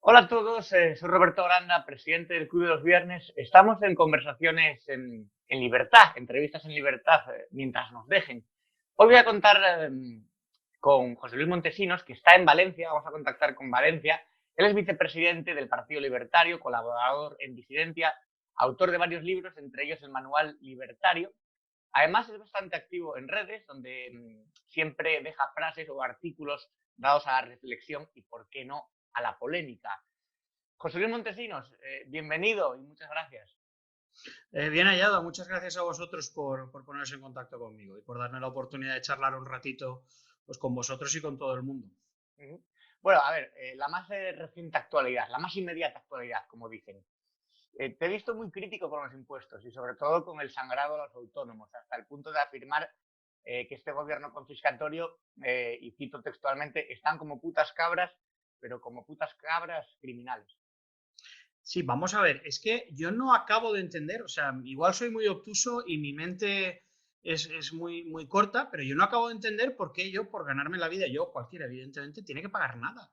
Hola a todos, soy Roberto Granda, presidente del Club de los Viernes. Estamos en conversaciones en libertad, entrevistas en libertad, mientras nos dejen. Hoy voy a contar con José Luis Montesinos, que está en Valencia. Vamos a contactar con Valencia. Él es vicepresidente del Partido Libertario, colaborador en Disidencia, autor de varios libros, entre ellos el Manual Libertario. Además, es bastante activo en redes, donde siempre deja frases o artículos dados a la reflexión y, por qué no, a la polémica. José Luis Montesinos, bienvenido y muchas gracias. Bien hallado, muchas gracias a vosotros por poneros en contacto conmigo y por darme la oportunidad de charlar un ratito pues, con vosotros y con todo el mundo. Bueno, a ver, la más reciente actualidad, la más inmediata actualidad, como dicen. Te he visto muy crítico con los impuestos y sobre todo con el sangrado a los autónomos, hasta el punto de afirmar que este gobierno confiscatorio, y cito textualmente, están como putas cabras, pero como putas cabras criminales. Sí, vamos a ver, es que yo no acabo de entender, o sea, igual soy muy obtuso y mi mente es muy corta, pero yo no acabo de entender por qué yo, por ganarme la vida, yo, cualquiera, evidentemente, tiene que pagar nada.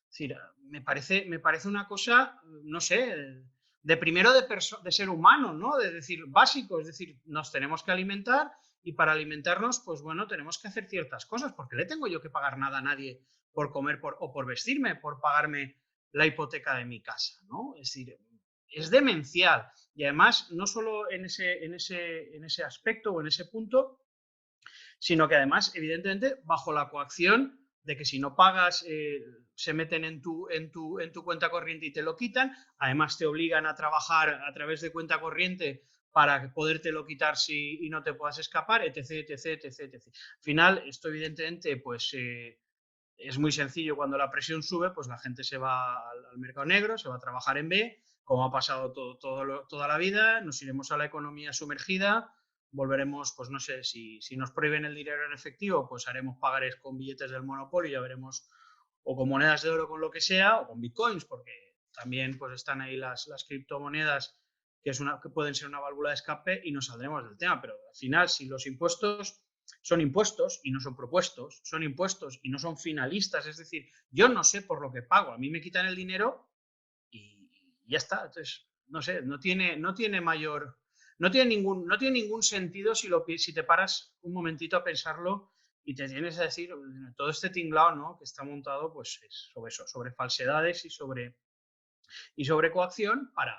Es decir, me parece una cosa, no sé, de primero de ser humano, ¿no? De decir, básico, es decir, nos tenemos que alimentar y para alimentarnos, pues bueno, tenemos que hacer ciertas cosas, porque le tengo yo que pagar nada a nadie por comer o por vestirme, por pagarme la hipoteca de mi casa, ¿no? Es decir, es demencial. Y además, no solo en ese aspecto o en ese punto, sino que además, evidentemente, bajo la coacción de que si no pagas, se meten en tu cuenta corriente y te lo quitan, además te obligan a trabajar a través de cuenta corriente para podértelo quitar y no te puedas escapar, etc, etc, etc, etc. Al final, esto evidentemente, pues es muy sencillo, cuando la presión sube, pues la gente se va al mercado negro, se va a trabajar en B, como ha pasado toda la vida, nos iremos a la economía sumergida, volveremos, pues no sé, si nos prohíben el dinero en efectivo, pues haremos pagares con billetes del monopolio, ya veremos, o con monedas de oro, con lo que sea, o con bitcoins, porque también pues están ahí las criptomonedas que pueden ser una válvula de escape y nos saldremos del tema. Pero al final, si los impuestos son impuestos y no son propuestos, son impuestos y no son finalistas, es decir, yo no sé por lo que pago, a mí me quitan el dinero y ya está. Entonces, no sé, no tiene mayor, no tiene ningún sentido si te paras un momentito a pensarlo y te tienes a decir, todo este tinglado, ¿no?, que está montado, pues es sobre eso, sobre falsedades y sobre coacción para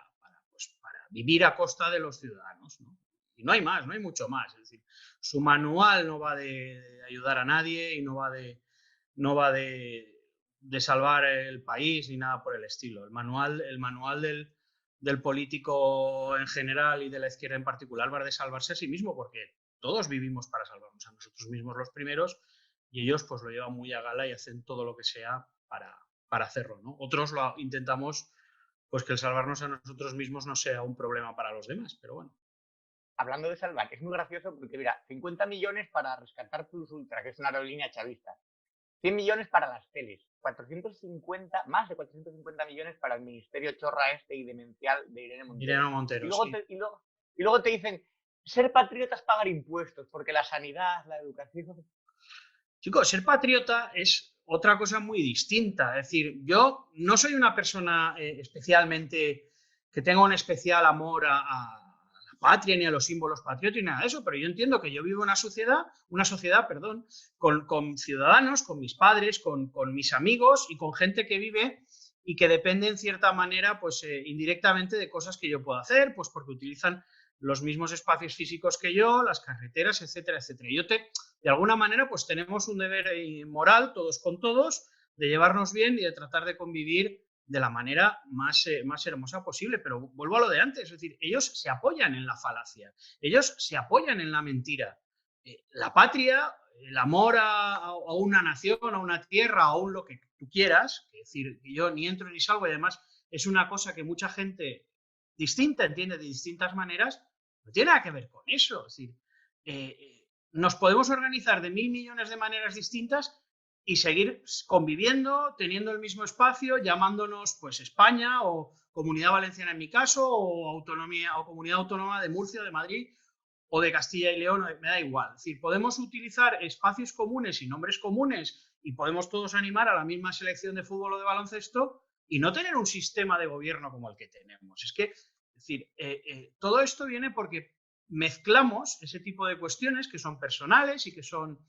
vivir a costa de los ciudadanos, ¿no? Y no hay más, no hay mucho más. Es decir, su manual no va de ayudar a nadie y no va de salvar el país ni nada por el estilo. El manual del político en general y de la izquierda en particular va de salvarse a sí mismo, porque todos vivimos para salvarnos a nosotros mismos los primeros y ellos pues lo llevan muy a gala y hacen todo lo que sea para hacerlo, ¿no? Otros lo intentamos, pues que el salvarnos a nosotros mismos no sea un problema para los demás, pero bueno. Hablando de salvar, es muy gracioso porque, mira, 50 millones para rescatar Plus Ultra, que es una aerolínea chavista. 100 millones para las teles, 450, más de 450 millones para el ministerio chorra este y demencial de Irene Montero. Irene Y Montero, luego sí. te, y luego, y luego te dicen, ser patriotas pagar impuestos, porque la sanidad, la educación... Chicos, ser patriota es otra cosa muy distinta. Es decir, yo no soy una persona especialmente que tenga un especial amor a la patria ni a los símbolos patriotas ni nada de eso, pero yo entiendo que yo vivo en una sociedad, perdón, con ciudadanos, con mis padres, con mis amigos y con gente que vive y que depende en cierta manera, pues indirectamente de cosas que yo puedo hacer, pues porque utilizan los mismos espacios físicos que yo, las carreteras, etcétera, etcétera. De alguna manera, pues tenemos un deber moral, todos con todos, de llevarnos bien y de tratar de convivir de la manera más hermosa posible. Pero vuelvo a lo de antes, es decir, ellos se apoyan en la falacia, ellos se apoyan en la mentira. La patria, el amor a una nación, a una tierra, a un lo que tú quieras, es decir, yo ni entro ni salgo y además es una cosa que mucha gente distinta entiende de distintas maneras, no tiene nada que ver con eso. Es decir, nos podemos organizar de 1.000 millones de maneras distintas y seguir conviviendo, teniendo el mismo espacio, llamándonos pues España o Comunidad Valenciana en mi caso, o autonomía o Comunidad Autónoma de Murcia, de Madrid o de Castilla y León, me da igual. Es decir, podemos utilizar espacios comunes y nombres comunes y podemos todos animar a la misma selección de fútbol o de baloncesto y no tener un sistema de gobierno como el que tenemos. Es decir, todo esto viene porque mezclamos ese tipo de cuestiones que son personales y que son,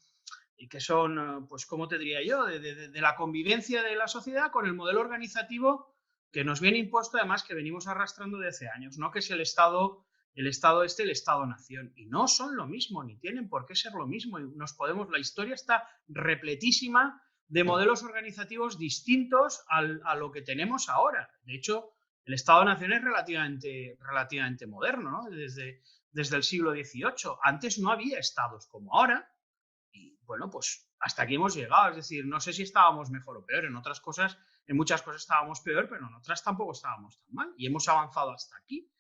pues, ¿cómo te diría yo?, de la convivencia de la sociedad con el modelo organizativo que nos viene impuesto, además, que venimos arrastrando de hace años, ¿no? Que es el Estado Estado-nación. Y no son lo mismo, ni tienen por qué ser lo mismo. Y la historia está repletísima de modelos organizativos distintos a lo que tenemos ahora. De hecho, el Estado-nación es relativamente moderno, ¿no? Desde el siglo XVIII. Antes no había estados como ahora. Y bueno, pues hasta aquí hemos llegado. Es decir, no sé si estábamos mejor o peor. En muchas cosas estábamos peor, pero en otras tampoco estábamos tan mal. Y hemos avanzado hasta aquí.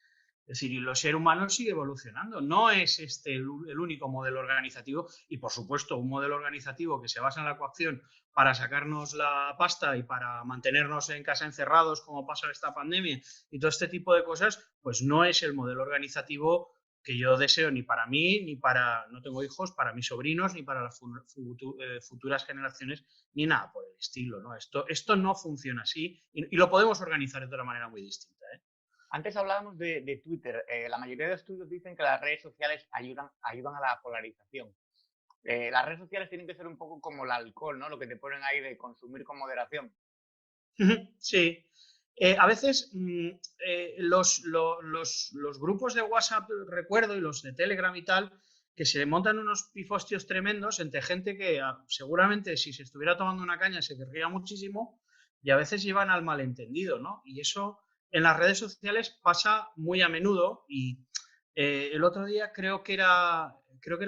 Es decir, el ser humano sigue evolucionando. No es este el único modelo organizativo y, por supuesto, un modelo organizativo que se basa en la coacción para sacarnos la pasta y para mantenernos en casa encerrados, como pasa en esta pandemia y todo este tipo de cosas, pues no es el modelo organizativo que yo deseo ni para mí, ni para, no tengo hijos, para mis sobrinos, ni para las futuras generaciones, ni nada por el estilo, ¿no? Esto no funciona así y lo podemos organizar de otra manera muy distinta, ¿eh? Antes hablábamos de Twitter. La mayoría de estudios dicen que las redes sociales ayudan a la polarización. Las redes sociales tienen que ser un poco como el alcohol, ¿no? Lo que te ponen ahí de consumir con moderación. Sí. A veces los grupos de WhatsApp, recuerdo, y los de Telegram y tal, que se montan unos pifostios tremendos entre gente que seguramente si se estuviera tomando una caña se querría muchísimo y a veces llevan al malentendido, ¿no? Y eso en las redes sociales pasa muy a menudo y el otro día creo que era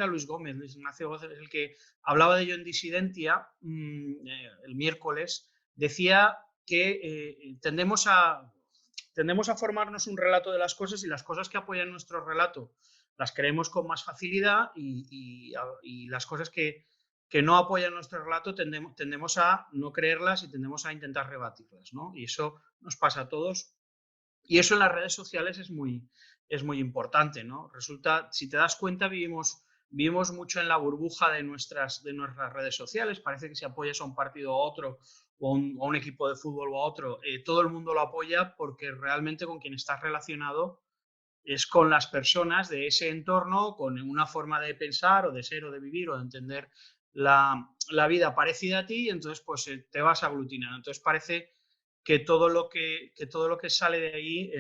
Luis Gómez, Luis Ignacio Gómez, el que hablaba de ello en Disidentia el miércoles, decía que tendemos a formarnos un relato de las cosas y las cosas que apoyan nuestro relato las creemos con más facilidad y las cosas que no apoyan nuestro relato tendemos a no creerlas y tendemos a intentar rebatirlas, ¿no? Y eso nos pasa a todos y eso en las redes sociales es muy importante, ¿no? Resulta, si te das cuenta, vivimos mucho en la burbuja de nuestras redes sociales. Parece que si apoyas a un partido o a otro, o a un equipo de fútbol o a otro, todo el mundo lo apoya porque realmente con quien estás relacionado es con las personas de ese entorno, con una forma de pensar o de ser o de vivir o de entender la vida parecida a ti y entonces pues te vas aglutinando. Entonces parece que todo lo que sale de ahí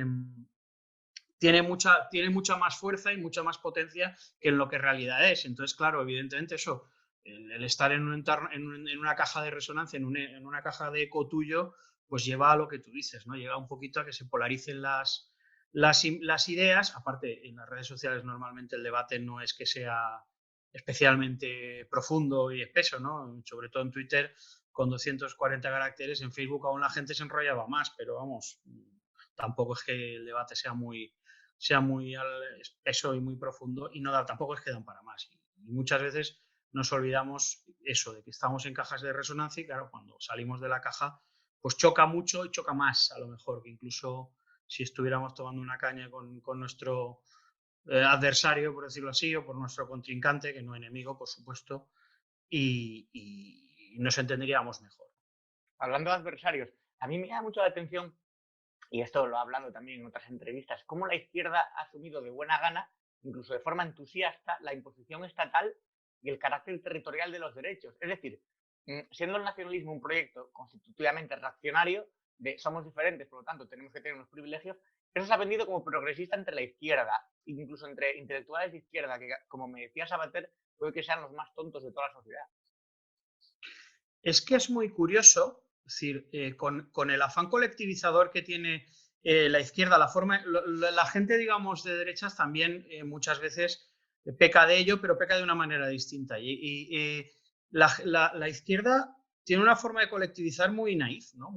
tiene mucha más fuerza y mucha más potencia que en lo que en realidad es. Entonces, claro, evidentemente eso, el estar en un entorno, en una caja de resonancia, en una caja de eco tuyo, pues lleva a lo que tú dices, ¿no? Lleva un poquito a que se polaricen las ideas. Aparte, en las redes sociales normalmente el debate no es que sea especialmente profundo y espeso, ¿no? Sobre todo en Twitter con 240 caracteres, en Facebook aún la gente se enrollaba más, pero vamos, tampoco es que el debate sea muy espeso y muy profundo y tampoco es que dan para más. Y muchas veces nos olvidamos eso, de que estamos en cajas de resonancia y claro, cuando salimos de la caja, pues choca mucho y choca más a lo mejor que incluso si estuviéramos tomando una caña con nuestro adversario, por decirlo así, o por nuestro contrincante, que no enemigo, por supuesto, y nos entenderíamos mejor. Hablando de adversarios, a mí me llama mucho la atención, y esto lo he hablado también en otras entrevistas, cómo la izquierda ha asumido de buena gana, incluso de forma entusiasta, la imposición estatal y el carácter territorial de los derechos. Es decir, siendo el nacionalismo un proyecto constitutivamente reaccionario, de somos diferentes, por lo tanto tenemos que tener unos privilegios, eso se ha vendido como progresista entre la izquierda, incluso entre intelectuales de izquierda, que, como me decía Sabater, puede que sean los más tontos de toda la sociedad. Es que es muy curioso, es decir, con el afán colectivizador que tiene la izquierda, la gente, digamos, de derechas también muchas veces peca de ello, pero peca de una manera distinta. Y la izquierda tiene una forma de colectivizar muy naif, ¿no?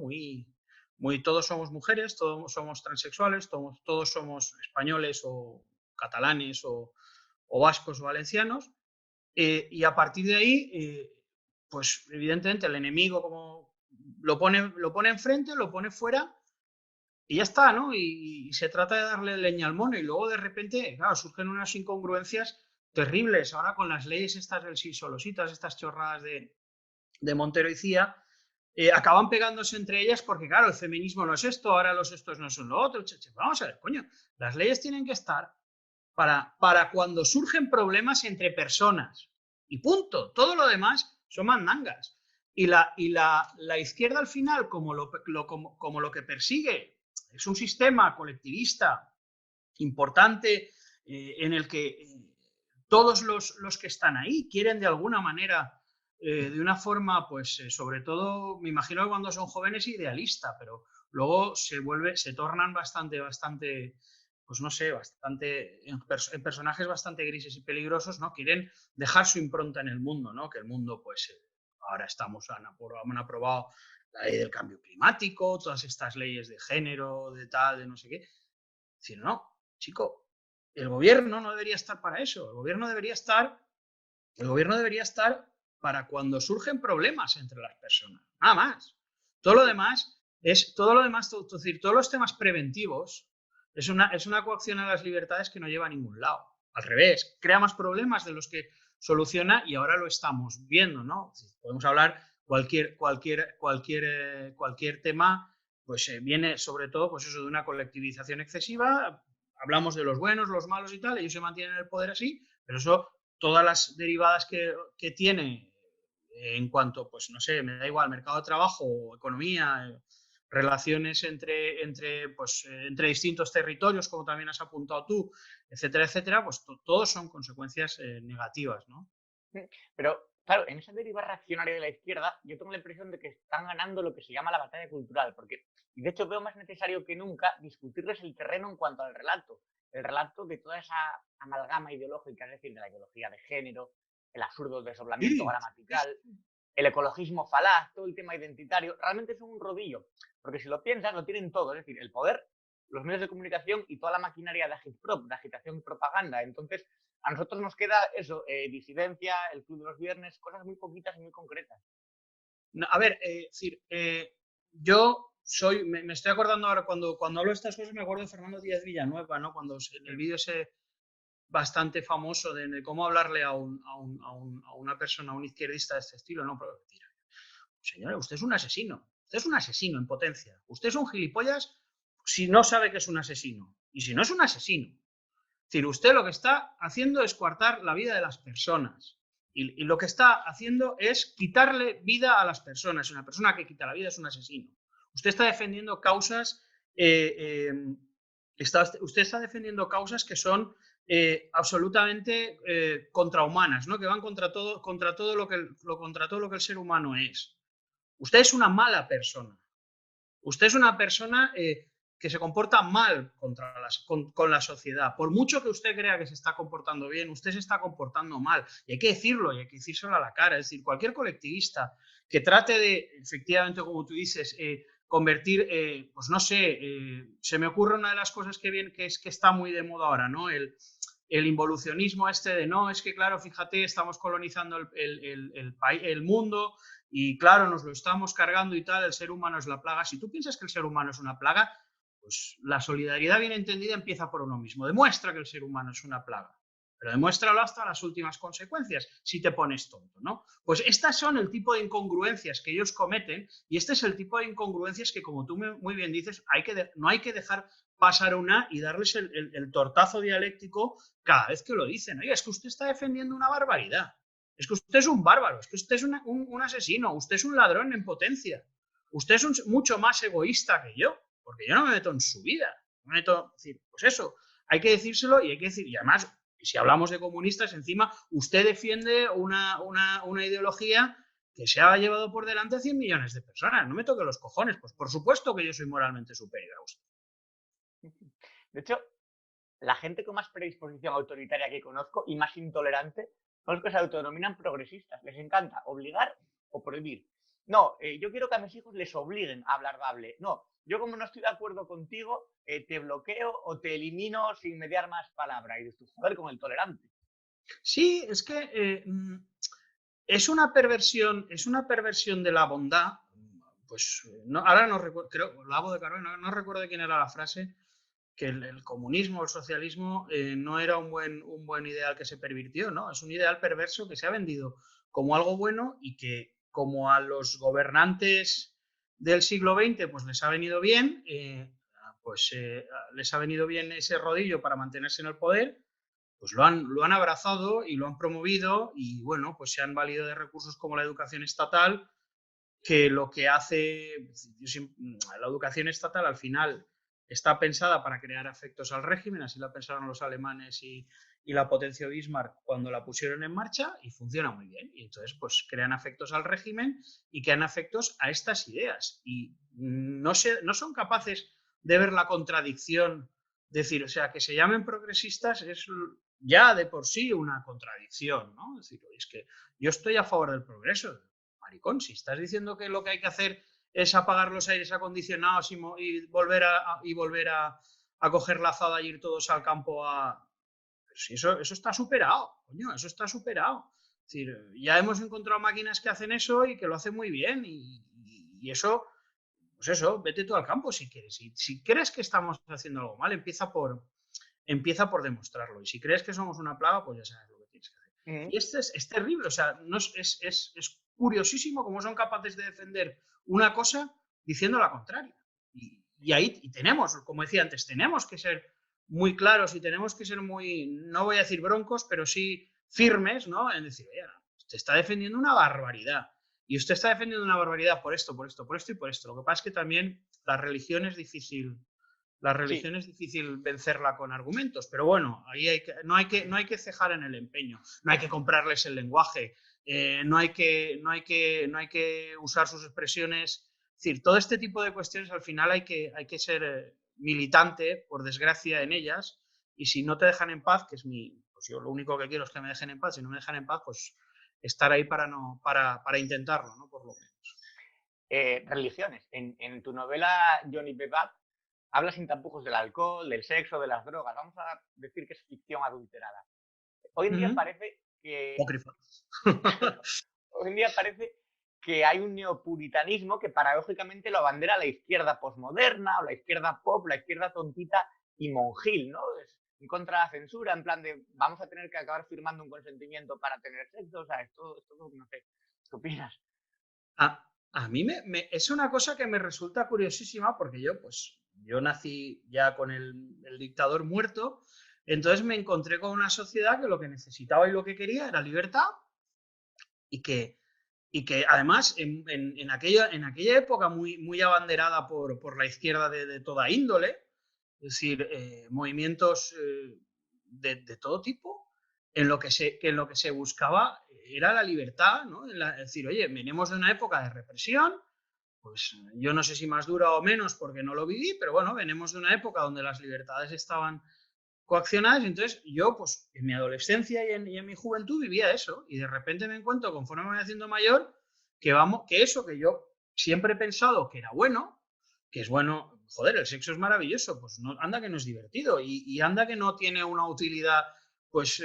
Todos somos mujeres, todos somos transexuales, todos somos españoles o catalanes o vascos o valencianos, y a partir de ahí pues evidentemente el enemigo como lo pone enfrente, lo pone fuera y ya está, ¿no? Y se trata de darle leña al mono y luego de repente, claro, surgen unas incongruencias terribles. Ahora con las leyes estas del sí solositas, estas chorradas de Montero y Cía, acaban pegándose entre ellas porque, claro, el feminismo no es esto, ahora los estos no son lo otro. Vamos a ver, coño, las leyes tienen que estar para cuando surgen problemas entre personas. Y punto. Todo lo demás son mandangas. Y la izquierda al final, como lo que persigue, es un sistema colectivista importante en el que todos los que están ahí quieren de alguna manera, de una forma, pues sobre todo, me imagino que cuando son jóvenes idealista, pero luego se tornan bastante, pues no sé, en personajes bastante grises y peligrosos, ¿no? Quieren dejar su impronta en el mundo, ¿no? Que el mundo, pues ahora han aprobado la ley del cambio climático, todas estas leyes de género, de tal, de no sé qué. Si no, chico, el gobierno no debería estar para eso. El gobierno debería estar para cuando surgen problemas entre las personas. Nada más. Todo lo demás, es decir, todos los temas preventivos es una coacción a las libertades que no lleva a ningún lado. Al revés, crea más problemas de los que soluciona y ahora lo estamos viendo, ¿no? Podemos hablar cualquier tema, pues viene sobre todo, pues eso, de una colectivización excesiva. Hablamos de los buenos, los malos y tal, ellos se mantienen en el poder así, pero eso, todas las derivadas que tiene en cuanto, pues no sé, me da igual, mercado de trabajo, economía, relaciones entre distintos territorios, como también has apuntado tú, etcétera, etcétera, pues todos son consecuencias negativas, ¿no? Pero, claro, en esa deriva reaccionaria de la izquierda, yo tengo la impresión de que están ganando lo que se llama la batalla cultural, porque, de hecho, veo más necesario que nunca discutirles el terreno en cuanto al relato. El relato de toda esa amalgama ideológica, es decir, de la ideología de género, el absurdo desdoblamiento Sí, gramatical, el ecologismo falaz, todo el tema identitario, realmente es un rodillo. Porque si lo piensas, lo tienen todo, es decir, el poder, los medios de comunicación y toda la maquinaria de agitprop, de agitación y propaganda. Entonces, a nosotros nos queda eso, disidencia, el club de los viernes, cosas muy poquitas y muy concretas. no, a ver, decir, yo me estoy acordando ahora, cuando hablo de estas cosas, me acuerdo de Fernando Díaz Villanueva, ¿no? Cuando en el vídeo ese bastante famoso de cómo hablarle a una persona, a un izquierdista de este estilo, ¿no? Pero, señora, usted es un asesino en potencia, usted es un gilipollas si no sabe que es un asesino, y si no es un asesino. Es decir, usted lo que está haciendo es coartar la vida de las personas. Y lo que está haciendo es quitarle vida a las personas. Una persona que quita la vida es un asesino. Usted está defendiendo causas, usted está defendiendo causas que son absolutamente contrahumanas, ¿no? Que van contra todo lo que el ser humano es. Usted es una mala persona. Usted es una persona que se comporta mal con la sociedad. Por mucho que usted crea que se está comportando bien, usted se está comportando mal. Y hay que decirlo, y hay que decírselo a la cara. Es decir, cualquier colectivista que trate de, efectivamente, como tú dices, convertir, pues no sé, se me ocurre una de las cosas que está muy de moda ahora, ¿no? El involucionismo este de no, es que claro, fíjate, estamos colonizando el mundo y claro, nos lo estamos cargando y tal, el ser humano es la plaga. Si tú piensas que el ser humano es una plaga, pues la solidaridad bien entendida empieza por uno mismo. Demuestra que el ser humano es una plaga, pero demuéstralo hasta las últimas consecuencias, si te pones tonto, ¿no? Pues estas son el tipo de incongruencias que ellos cometen y este es el tipo de incongruencias que, como tú muy bien dices, no hay que dejar pasar una y darles el tortazo dialéctico cada vez que lo dicen. Oye, es que usted está defendiendo una barbaridad. Es que usted es un bárbaro, es que usted es un asesino, usted es un ladrón en potencia. Usted es mucho más egoísta que yo, porque yo no me meto en su vida. Me meto, es decir, pues eso, hay que decírselo y hay que decir, y además, si hablamos de comunistas, encima, usted defiende una ideología que se ha llevado por delante a 100 millones de personas. No me toque los cojones, pues por supuesto que yo soy moralmente superior a usted. De hecho, la gente con más predisposición autoritaria que conozco y más intolerante son los que se autodenominan progresistas. Les encanta obligar o prohibir. No, yo quiero que a mis hijos les obliguen a hablar bable. No, yo como no estoy de acuerdo contigo, te bloqueo o te elimino sin mediar más palabra. Y dices, joder, con el tolerante. Sí, es que es una perversión de la bondad. Pues no, ahora no recuerdo, creo, Lavo de Carbón, no recuerdo de quién era la frase, que el comunismo, el socialismo, no era un buen ideal que se pervirtió, ¿no? Es un ideal perverso que se ha vendido como algo bueno y que como a los gobernantes del siglo XX pues les ha venido bien, les ha venido bien ese rodillo para mantenerse en el poder, pues lo han abrazado y lo han promovido y bueno, pues se han valido de recursos como la educación estatal, que lo que hace, la educación estatal al final está pensada para crear afectos al régimen, así la pensaron los alemanes y la potencia Bismarck cuando la pusieron en marcha y funciona muy bien. Y entonces pues crean afectos al régimen y crean afectos a estas ideas. Y no son capaces de ver la contradicción, decir, o sea, que se llamen progresistas es ya de por sí una contradicción, ¿no? Es decir, es que yo estoy a favor del progreso. Maricón, si estás diciendo que lo que hay que hacer es apagar los aires acondicionados y volver a coger la azada y ir todos al campo a... Pero si eso está superado, coño, eso está superado. Es decir, ya hemos encontrado máquinas que hacen eso y que lo hacen muy bien y eso, pues eso, vete tú al campo si quieres. Si crees que estamos haciendo algo mal, empieza por demostrarlo. Y si crees que somos una plaga, pues ya sabes lo que tienes que hacer. Y es terrible, o sea, no es curiosísimo cómo son capaces de defender una cosa diciendo la contraria. Y ahí tenemos, como decía antes, tenemos que ser muy claros y tenemos que ser muy, no voy a decir broncos, pero sí firmes, ¿no? En decir, oye, usted está defendiendo una barbaridad. Y usted está defendiendo una barbaridad por esto, por esto, por esto y por esto. Lo que pasa es que también la religión es difícil. La religión es difícil vencerla con argumentos, pero bueno, ahí no hay que cejar en el empeño, no hay que comprarles el lenguaje, no hay que usar sus expresiones. Es decir, todo este tipo de cuestiones al final hay que ser militante, por desgracia, en ellas, y si no te dejan en paz, que es pues yo lo único que quiero es que me dejen en paz, si no me dejan en paz, pues estar ahí para intentarlo, ¿no? Por lo menos. Religiones. En tu novela Johnny Bebop habla sin tapujos del alcohol, del sexo, de las drogas. Vamos a decir que es ficción adulterada. Hoy en día parece que... Hoy en día parece que hay un neopuritanismo que paradójicamente lo abandera la izquierda posmoderna o la izquierda pop, la izquierda tontita y monjil, ¿no? Es en contra de la censura, en plan de vamos a tener que acabar firmando un consentimiento para tener sexo, o sea, esto no sé, ¿qué opinas? A mí es una cosa que me resulta curiosísima porque yo nací ya con el dictador muerto, entonces me encontré con una sociedad que lo que necesitaba y lo que quería era libertad y que además en aquella época muy abanderada por la izquierda de toda índole, es decir, movimientos de todo tipo, en lo que se buscaba era la libertad, ¿no? Es decir, oye, venimos de una época de represión, pues yo no sé si más dura o menos porque no lo viví, pero bueno, venimos de una época donde las libertades estaban coaccionadas, entonces yo pues en mi adolescencia y en mi juventud vivía eso y de repente me encuentro conforme me voy haciendo mayor que eso que yo siempre he pensado que era bueno, que es bueno, joder, el sexo es maravilloso, pues no, anda que no es divertido y anda que no tiene una utilidad pues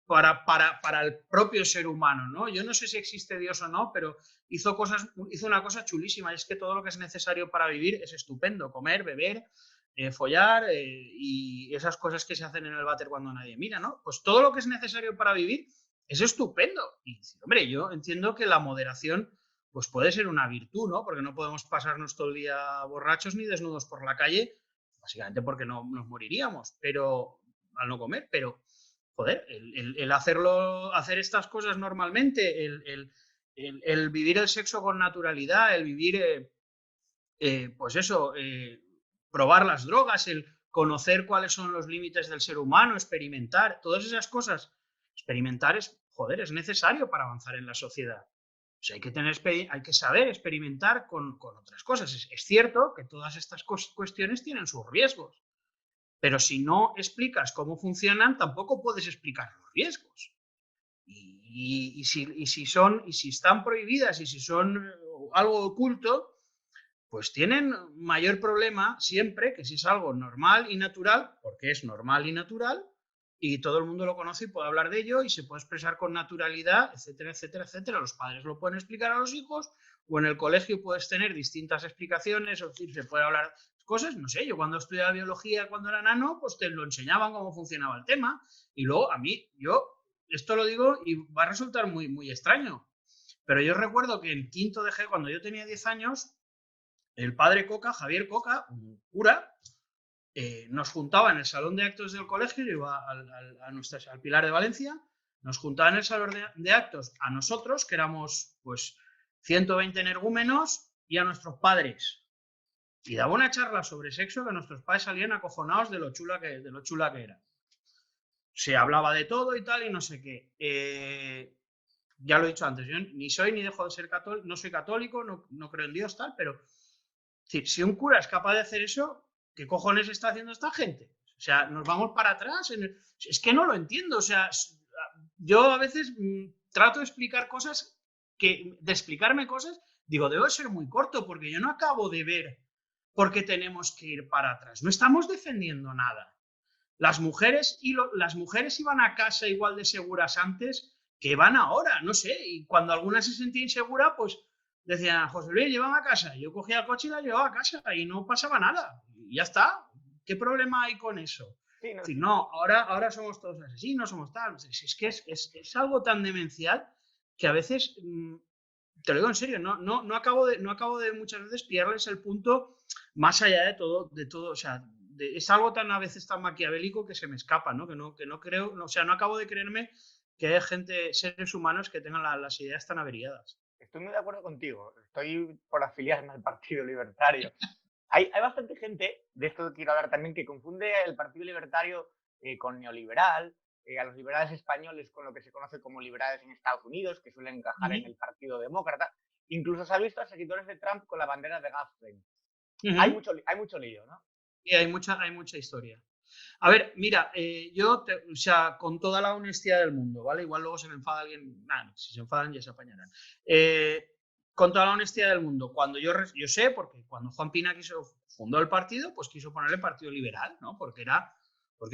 para el propio ser humano, ¿no? Yo no sé si existe Dios o no, pero hizo una cosa chulísima y es que todo lo que es necesario para vivir es estupendo, comer, beber, follar y esas cosas que se hacen en el váter cuando nadie mira, ¿no? Pues todo lo que es necesario para vivir es estupendo. Y, hombre, yo entiendo que la moderación pues puede ser una virtud, ¿no? Porque no podemos pasarnos todo el día borrachos ni desnudos por la calle, básicamente porque no nos moriríamos, pero al no comer, pero joder, el hacer estas cosas normalmente, el vivir el sexo con naturalidad, el vivir, pues eso, probar las drogas, el conocer cuáles son los límites del ser humano, experimentar, todas esas cosas, experimentar joder, es necesario para avanzar en la sociedad. O sea, hay que saber experimentar con otras cosas. Es cierto que todas estas cuestiones tienen sus riesgos, pero si no explicas cómo funcionan, tampoco puedes explicar los riesgos. Y si están prohibidas y si son algo oculto, pues tienen mayor problema siempre que si es algo normal y natural, porque es normal y natural, y todo el mundo lo conoce y puede hablar de ello y se puede expresar con naturalidad, etcétera, etcétera, etcétera. Los padres lo pueden explicar a los hijos o en el colegio puedes tener distintas explicaciones, o decir, se puede hablar cosas, no sé, yo cuando estudiaba biología cuando era nano, pues te lo enseñaban cómo funcionaba el tema y luego a mí, yo esto lo digo y va a resultar muy, muy extraño, pero yo recuerdo que en quinto de G, cuando yo tenía 10 años, el padre Coca, Javier Coca, un cura, nos juntaba en el salón de actos del colegio, yo iba al Pilar de Valencia, nos juntaba en el salón de actos a nosotros, que éramos pues 120 energúmenos, y a nuestros padres. Y daba una charla sobre sexo que nuestros padres salían acojonados de lo chula que era. Se hablaba de todo y tal, y no sé qué. Ya lo he dicho antes, yo ni soy ni dejo de ser católico, no soy católico, no creo en Dios, tal, pero si un cura es capaz de hacer eso, ¿qué cojones está haciendo esta gente? O sea, nos vamos para atrás. Es que no lo entiendo. O sea, yo a veces trato de explicar cosas, de explicarme cosas, digo, debo ser muy corto porque yo no acabo de ver por qué tenemos que ir para atrás. No estamos defendiendo nada. Las mujeres iban a casa igual de seguras antes que van ahora, no sé. Y cuando alguna se sentía insegura, pues decían, José Luis, llévame a casa. Yo cogía el coche y la llevaba a casa y no pasaba nada. Y ya está. ¿Qué problema hay con eso? Sí, no, Es decir, no, ahora somos todos asesinos, somos tal. Es que es algo tan demencial que a veces, te lo digo en serio, no acabo de muchas veces pillarles el punto más allá de todo, o sea, es algo tan a veces tan maquiavélico que se me escapa, ¿no? Que no creo, o sea, no acabo de creerme que haya seres humanos que tengan las ideas tan averiadas. estoy muy de acuerdo contigo. Estoy por afiliarme al Partido Libertario. Hay bastante gente, de esto quiero hablar también, que confunde el Partido Libertario con neoliberal, a los liberales españoles con lo que se conoce como liberales en Estados Unidos, que suelen encajar en el Partido Demócrata. Incluso se ha visto a seguidores de Trump con la bandera de Gazprom. Hay mucho lío, ¿no? Sí, hay mucha historia. A ver, mira, o sea, con toda la honestidad del mundo, ¿vale? Igual luego se me enfada alguien, nada, si se enfadan ya se apañarán. Con toda la honestidad del mundo, cuando yo sé, porque cuando Juan Pina fundó el partido, pues quiso ponerle Partido Liberal, ¿no? Porque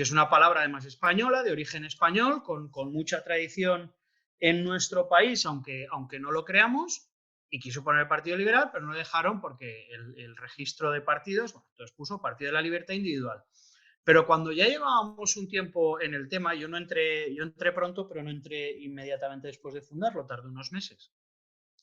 es una palabra además española, de origen español, con mucha tradición en nuestro país, aunque no lo creamos, y quiso poner el Partido Liberal, pero no lo dejaron porque el registro de partidos, bueno, entonces puso Partido de la Libertad Individual. Pero cuando ya llevábamos un tiempo en el tema, yo entré pronto, pero no entré inmediatamente después de fundarlo, tardé unos meses.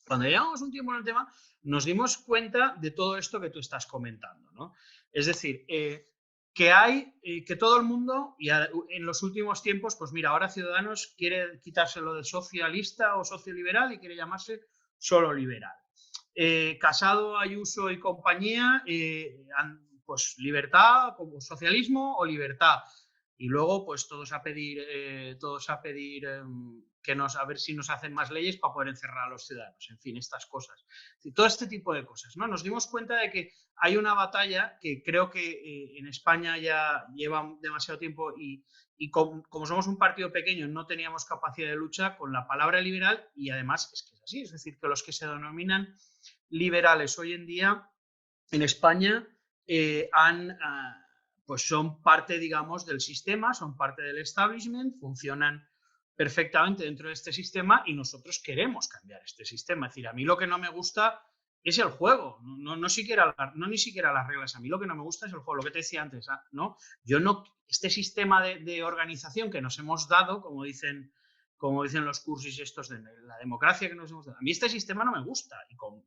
Cuando llevábamos un tiempo en el tema, nos dimos cuenta de todo esto que tú estás comentando, ¿no? Es decir, que todo el mundo, y en los últimos tiempos, pues mira, ahora Ciudadanos quiere quitárselo de socialista o socioliberal y quiere llamarse solo liberal. Casado, Ayuso y compañía pues libertad, como socialismo o libertad. Y luego, pues todos a pedir a ver si nos hacen más leyes para poder encerrar a los ciudadanos. En fin, estas cosas. Y todo este tipo de cosas, ¿no? Nos dimos cuenta de que hay una batalla que creo que en España ya lleva demasiado tiempo y como somos un partido pequeño no teníamos capacidad de lucha con la palabra liberal y además es que es así. Es decir, que los que se denominan liberales hoy en día en España pues son parte, digamos, del sistema, son parte del establishment, funcionan perfectamente dentro de este sistema y nosotros queremos cambiar este sistema. Es decir, a mí lo que no me gusta es el juego, no ni siquiera las reglas. A mí lo que no me gusta es el juego, lo que te decía antes, ¿no? Este sistema de organización que nos hemos dado, como dicen los cursos estos de la democracia que nos hemos dado, a mí este sistema no me gusta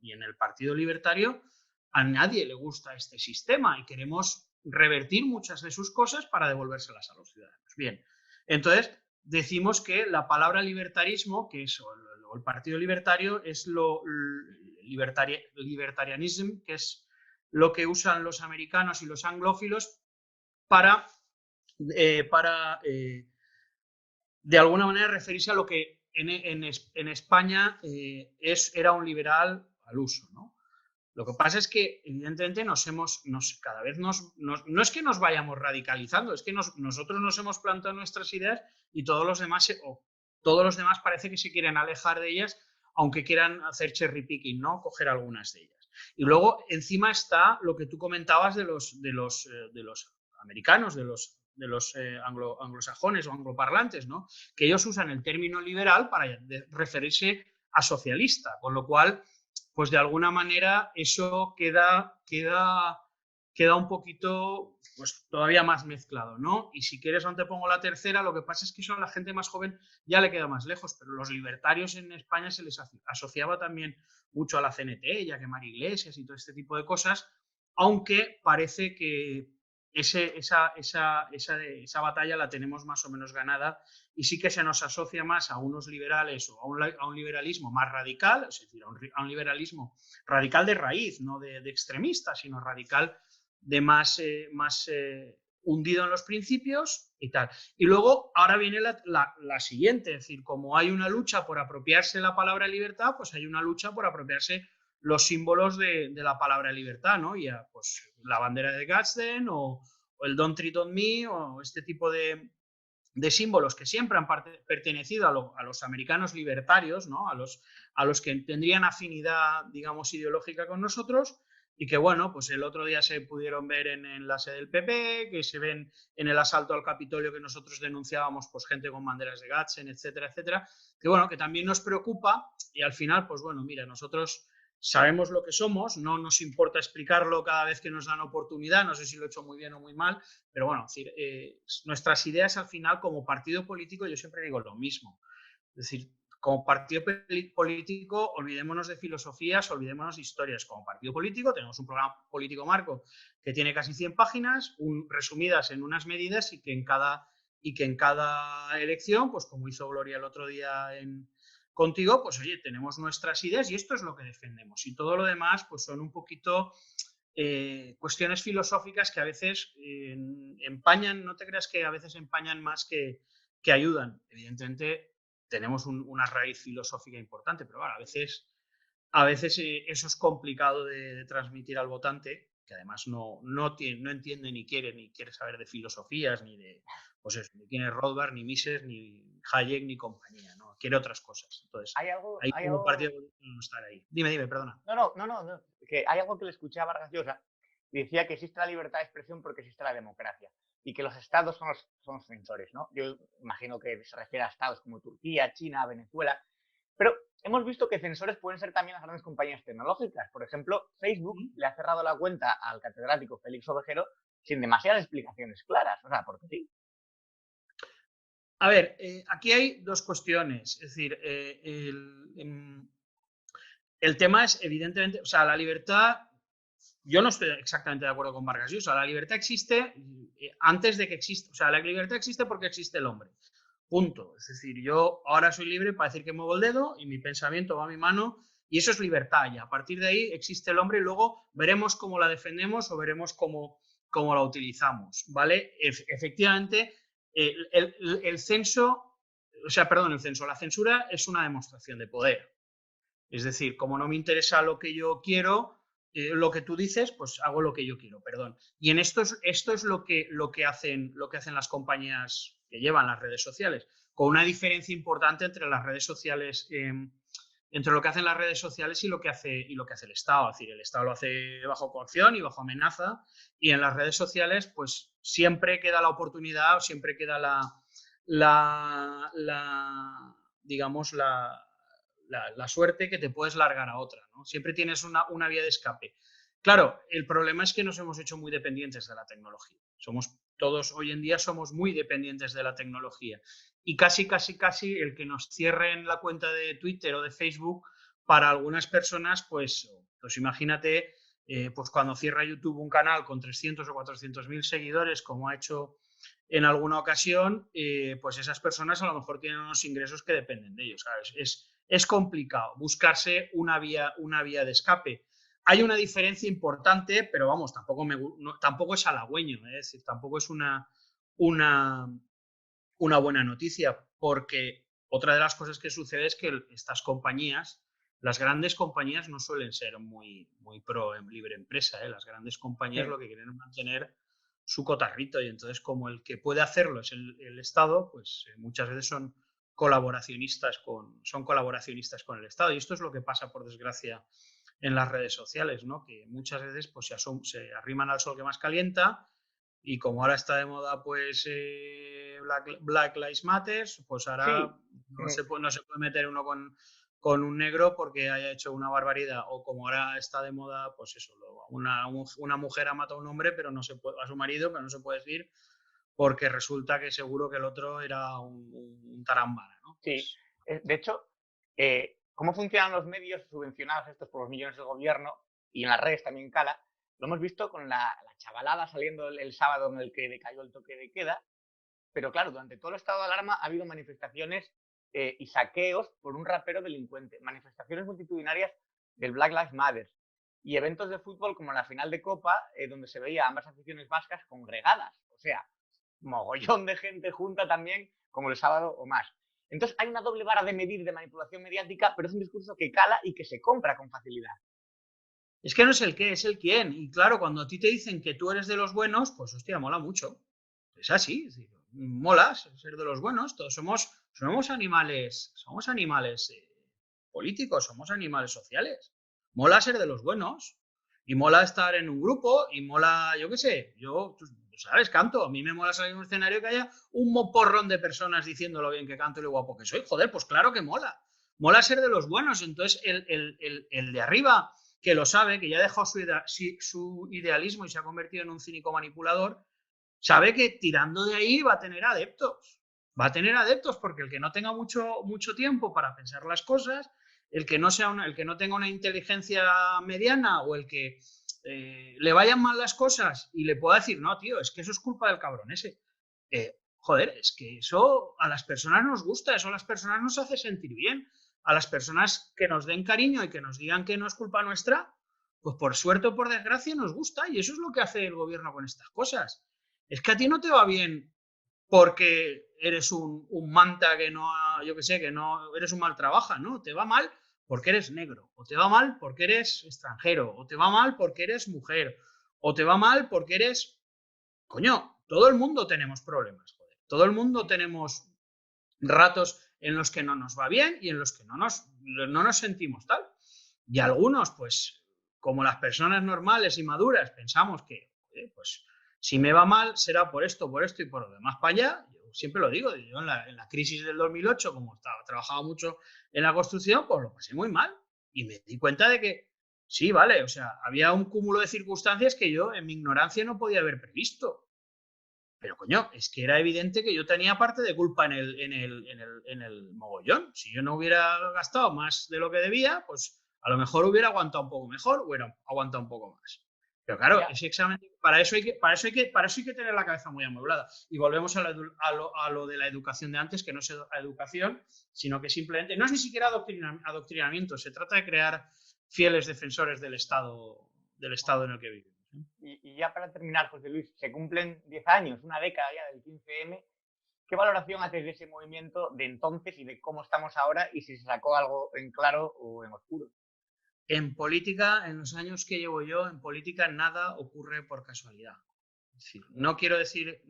y en el Partido Libertario a nadie le gusta este sistema y queremos revertir muchas de sus cosas para devolvérselas a los ciudadanos. Bien, entonces decimos que la palabra libertarismo, que es o el Partido Libertario, es libertarianism, que es lo que usan los americanos y los anglófilos para de alguna manera referirse a lo que en España era un liberal al uso, ¿no? Lo que pasa es que, evidentemente, cada vez no es que nos vayamos radicalizando, es que nosotros nos hemos plantado nuestras ideas y todos los demás parece que se quieren alejar de ellas, aunque quieran hacer cherry picking, ¿no? Coger algunas de ellas. Y luego, encima está lo que tú comentabas de los americanos, de los anglosajones o angloparlantes, ¿no? Que ellos usan el término liberal para referirse a socialista, con lo cual pues de alguna manera eso queda queda un poquito, pues todavía más mezclado, ¿no? Y si quieres, aún te pongo la tercera, lo que pasa es que eso a la gente más joven ya le queda más lejos, pero los libertarios en España se les asociaba también mucho a la CNT, ya que María Iglesias y todo este tipo de cosas, aunque parece que esa batalla la tenemos más o menos ganada y sí que se nos asocia más a unos liberales o a un liberalismo más radical, es decir, a un liberalismo radical de raíz, no de extremista, sino radical de más hundido en los principios y tal. Y luego, ahora viene la siguiente, es decir, como hay una lucha por apropiarse la palabra libertad, pues hay una lucha por apropiarse los símbolos de la palabra libertad, ¿no? Ya, pues la bandera de Gadsden o el Don't Treat on Me o este tipo de símbolos que siempre han pertenecido a los americanos libertarios, ¿no? A los que tendrían afinidad, digamos, ideológica con nosotros y que, bueno, pues el otro día se pudieron ver en la sede del PP, que se ven en el asalto al Capitolio que nosotros denunciábamos, pues gente con banderas de Gadsden, etcétera, etcétera, que, bueno, que también nos preocupa y al final, pues bueno, mira, nosotros sabemos lo que somos, no nos importa explicarlo cada vez que nos dan oportunidad, no sé si lo he hecho muy bien o muy mal, pero bueno, es decir, nuestras ideas al final como partido político, yo siempre digo lo mismo. Es decir, como partido político, olvidémonos de filosofías, olvidémonos de historias. Como partido político tenemos un programa político marco que tiene casi 100 páginas, resumidas en unas medidas y que en cada elección, pues como hizo Gloria el otro día contigo, pues oye, tenemos nuestras ideas y esto es lo que defendemos. Y todo lo demás, pues son un poquito cuestiones filosóficas que a veces empañan, no te creas que a veces empañan más que ayudan. Evidentemente tenemos una raíz filosófica importante, pero bueno, a veces eso es complicado de transmitir al votante, que además no entiende ni quiere saber de filosofías, ni de, pues eso, ni quién es Rothbard, ni Mises, ni Hayek, ni compañía, ¿no? Quiere otras cosas. Entonces, Hay ahí como algo, partido no estar ahí. Dime, perdona. no, que hay algo que le escuché a Vargas Llosa y decía que existe la libertad de expresión porque existe la democracia y que los estados son los censores, ¿no? Yo imagino que se refiere a estados como Turquía, China, Venezuela, pero hemos visto que censores pueden ser también las grandes compañías tecnológicas. Por ejemplo, Facebook le ha cerrado la cuenta al catedrático Félix Ovejero sin demasiadas explicaciones claras. O sea, porque sí. A ver, aquí hay dos cuestiones. Es decir, el tema es, evidentemente, o sea, la libertad, yo no estoy exactamente de acuerdo con Vargas Llosa. La libertad existe antes de que exista, o sea, la libertad existe porque existe el hombre. Punto. Es decir, yo ahora soy libre para decir que muevo el dedo y mi pensamiento va a mi mano y eso es libertad. Y a partir de ahí existe el hombre y luego veremos cómo la defendemos o veremos cómo la utilizamos. ¿Vale? Efectivamente, el censo, o sea, perdón, la censura es una demostración de poder. Es decir, como no me interesa lo que yo quiero, lo que tú dices, pues hago lo que yo quiero, perdón. Y en esto es lo que hacen las compañías que llevan las redes sociales, con una diferencia importante entre las redes sociales, entre lo que hacen las redes sociales y lo que hace el Estado. Es decir, el Estado lo hace bajo coacción y bajo amenaza, y en las redes sociales, pues siempre queda la oportunidad, o siempre queda digamos, la suerte que te puedes largar a otra, ¿no? Siempre tienes una vía de escape. Claro, el problema es que nos hemos hecho muy dependientes de la tecnología. Todos hoy en día somos muy dependientes de la tecnología. Y casi el que nos cierren la cuenta de Twitter o de Facebook, para algunas personas, pues imagínate, pues cuando cierra YouTube un canal con 300 o 400 mil seguidores, como ha hecho en alguna ocasión, pues esas personas a lo mejor tienen unos ingresos que dependen de ellos, ¿sabes? Es complicado buscarse una vía de escape. Hay una diferencia importante, pero vamos, tampoco es halagüeño, ¿eh? Es decir, tampoco es una buena noticia, porque otra de las cosas que sucede es que estas compañías, las grandes compañías no suelen ser muy pro en libre empresa, ¿eh? Las grandes compañías lo que quieren es mantener su cotarrito y entonces como el que puede hacerlo es el Estado, pues muchas veces son colaboracionistas con el Estado y esto es lo que pasa por desgracia en las redes sociales, ¿no? Que muchas veces pues se arriman al sol que más calienta y como ahora está de moda pues Black Lives Matter, pues ahora Sí. no se puede meter uno con con un negro porque haya hecho una barbaridad, o como ahora está de moda, pues eso, una mujer ha matado a un hombre, pero no se puede, a su marido, pero no se puede decir porque resulta que seguro que el otro era un tarambana, ¿no? Sí, de hecho, cómo funcionan los medios subvencionados estos por los millones del gobierno y en las redes también cala, lo hemos visto con la chavalada saliendo el sábado en el que decayó el toque de queda, pero claro, durante todo el estado de alarma ha habido manifestaciones y saqueos por un rapero delincuente, manifestaciones multitudinarias del Black Lives Matter y eventos de fútbol como la final de Copa, donde se veía ambas aficiones vascas congregadas, o sea, mogollón de gente junta también como el sábado o más. Entonces hay una doble vara de medir de manipulación mediática, pero es un discurso que cala y que se compra con facilidad. Es que no es el qué, es el quién. Y claro, cuando a ti te dicen que tú eres de los buenos, pues hostia, mola mucho. Es así, es decir, mola ser de los buenos. Todos somos animales políticos, somos animales sociales. Mola ser de los buenos. Y mola estar en un grupo, y mola, yo qué sé, tú sabes, canto. A mí me mola salir en un escenario que haya un porrón de personas diciendo lo bien que canto y lo guapo que soy. Joder, pues claro que mola. Mola ser de los buenos. Entonces, el de arriba, que lo sabe, que ya ha dejado su idealismo y se ha convertido en un cínico manipulador, sabe que tirando de ahí va a tener adeptos. Va a tener adeptos porque el que no tenga mucho tiempo para pensar las cosas, el que no tenga una inteligencia mediana, o el que le vayan mal las cosas y le pueda decir, no, tío, es que eso es culpa del cabrón ese. Joder, es que eso a las personas nos gusta, eso a las personas nos hace sentir bien. A las personas que nos den cariño y que nos digan que no es culpa nuestra, pues por suerte o por desgracia nos gusta, y eso es lo que hace el gobierno con estas cosas. Es que a ti no te va bien porque eres un manta que no, yo que sé, que no eres un mal trabaja, ¿no? Te va mal porque eres negro, o te va mal porque eres extranjero, o te va mal porque eres mujer, o te va mal porque eres... Coño, todo el mundo tenemos problemas, joder. Todo el mundo tenemos ratos en los que no nos va bien y en los que no nos sentimos tal. Y algunos, pues, como las personas normales y maduras, pensamos que, pues, si me va mal será por esto y por lo demás para allá. Yo siempre lo digo, yo en la crisis del 2008, como trabajaba mucho en la construcción, pues lo pasé muy mal. Y me di cuenta de que, sí, vale, o sea, había un cúmulo de circunstancias que yo en mi ignorancia no podía haber previsto. Pero coño, es que era evidente que yo tenía parte de culpa en el mogollón. Si yo no hubiera gastado más de lo que debía, pues a lo mejor hubiera aguantado un poco mejor, hubiera aguantado un poco más. Pero claro, ya, ese examen, para eso hay que tener la cabeza muy amueblada. Y volvemos a lo de la educación de antes, que no es educación, sino que simplemente, no es ni siquiera adoctrinamiento, se trata de crear fieles defensores del Estado en el que vivimos. Y ya para terminar, José Luis, se cumplen 10 años, una década ya del 15M. ¿Qué valoración haces de ese movimiento de entonces y de cómo estamos ahora, y si se sacó algo en claro o en oscuro? En política, en los años que llevo yo, en política nada ocurre por casualidad. Es decir, no quiero decir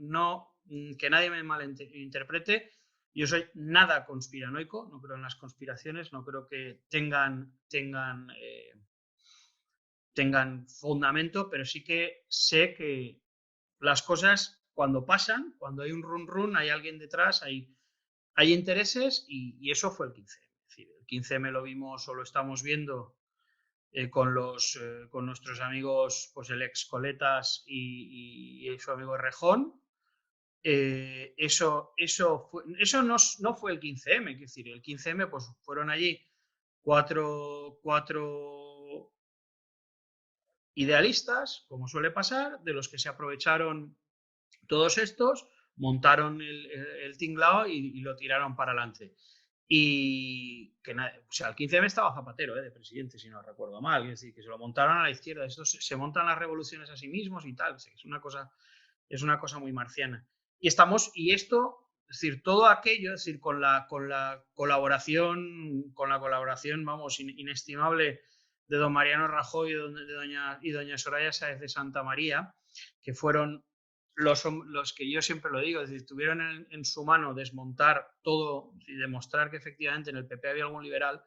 que nadie me malinterprete. Yo soy nada conspiranoico, no creo en las conspiraciones, no creo que tengan fundamento, pero sí que sé que las cosas cuando pasan, cuando hay un run, hay alguien detrás, hay intereses, y eso fue el 15M. Es decir, el 15M lo vimos o lo estamos viendo con nuestros amigos, pues el ex Coletas y su amigo Rejón. Eso no fue el 15M, es decir, el 15M pues fueron allí cuatro idealistas, como suele pasar, de los que se aprovecharon todos estos, montaron el tinglao y lo tiraron para adelante. Y que o sea, el 15M estaba Zapatero de presidente, si no recuerdo mal, es decir, que se lo montaron a la izquierda. Estos se montan las revoluciones a sí mismos y tal, es una cosa muy marciana. Y esto, es decir, todo aquello, es decir, con la colaboración, vamos, inestimable de don Mariano Rajoy y doña Soraya Sáez de Santa María, que fueron los que yo siempre lo digo, es decir, tuvieron en su mano desmontar todo y demostrar que efectivamente en el PP había algún liberal,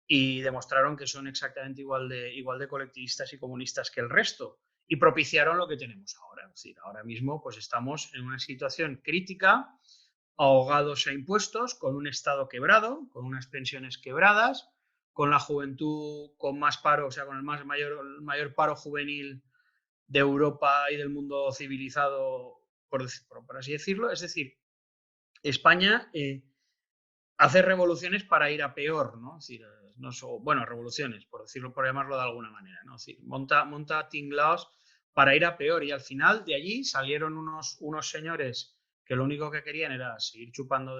y demostraron que son exactamente igual de colectivistas y comunistas que el resto, y propiciaron lo que tenemos ahora. Es decir, ahora mismo pues estamos en una situación crítica ahogados a impuestos, con un Estado quebrado, con unas pensiones quebradas, con la juventud con más paro, o sea, con el mayor paro juvenil de Europa y del mundo civilizado, por así decirlo. Es decir, España hace revoluciones para ir a peor, ¿no? Es decir, bueno, revoluciones, por decirlo, por llamarlo de alguna manera, ¿no? Es decir, monta tinglaos para ir a peor, y al final de allí salieron unos señores que lo único que querían era seguir chupando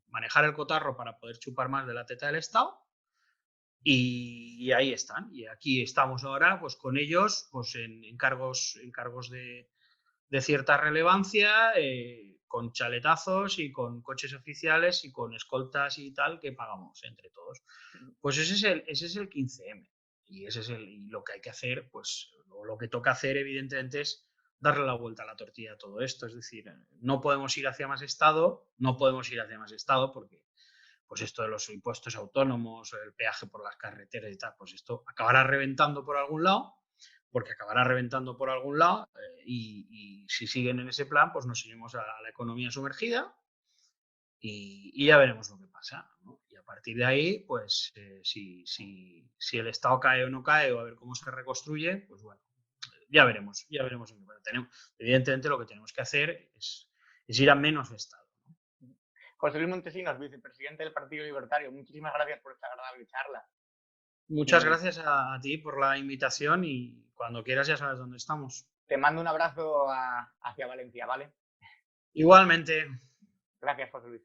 manejar el cotarro para poder chupar más de la teta del Estado, y ahí están. Y aquí estamos ahora, pues con ellos, pues en cargos de cierta relevancia, con chaletazos y con coches oficiales y con escoltas y tal que pagamos entre todos. Pues ese es el 15M. Y ese es lo que hay que hacer, pues lo que toca hacer, evidentemente, es darle la vuelta a la tortilla a todo esto. Es decir, no podemos ir hacia más Estado, porque pues esto de los impuestos autónomos, el peaje por las carreteras y tal, pues esto acabará reventando por algún lado, y si siguen en ese plan, pues nos iremos a la economía sumergida y ya veremos lo que pasa, ¿no? Y a partir de ahí, pues si el Estado cae o no cae, o a ver cómo se reconstruye, pues bueno, ya veremos. Evidentemente lo que tenemos que hacer es ir a menos Estado. José Luis Montesinos, vicepresidente del Partido Libertario, muchísimas gracias por esta agradable charla. Muchas gracias a ti por la invitación, y cuando quieras ya sabes dónde estamos. Te mando un abrazo hacia Valencia, ¿vale? Igualmente. Gracias, José Luis.